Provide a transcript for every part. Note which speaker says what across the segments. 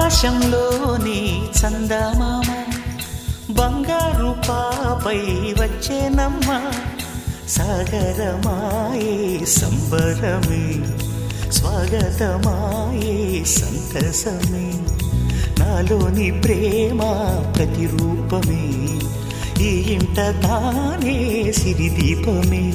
Speaker 1: ఆకాశంలోని చందమామ బంగారు పాపై వచ్చేనమ్మ సాగరమాయే సంబరమే స్వాగతమాయే సంతసమే నాలోని ప్రేమ ప్రతిరూపమే ఈ ఇంట తానే సిరిదీపమే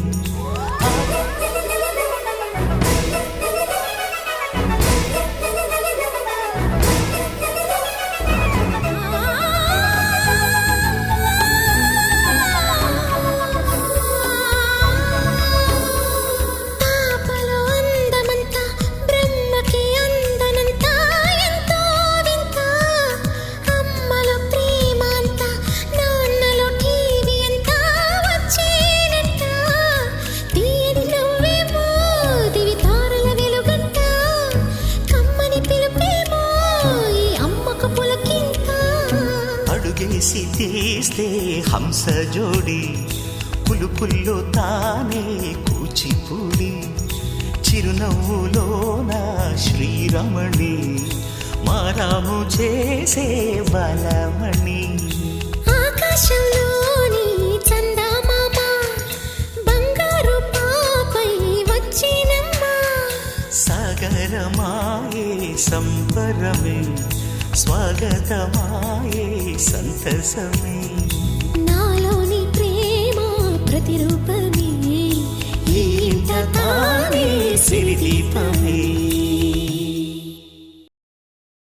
Speaker 1: అడుగేసి తీస్తే హంస జోడి పులుపుల్లో తానే కూచిపూడి చిరునవ్వులోన శ్రీరమణి మారాము చేసే బలమణి
Speaker 2: ఆకాశంలోని చందమామ బంగారు పాపై వచ్చినమ్మ
Speaker 1: సాగరమాయే సంబరమే స్వాగతమాయే సంతసమే
Speaker 2: నాలోని ప్రేమ ప్రతిరూపమే
Speaker 1: ఈ ఇంట తానే సిరిదీపమే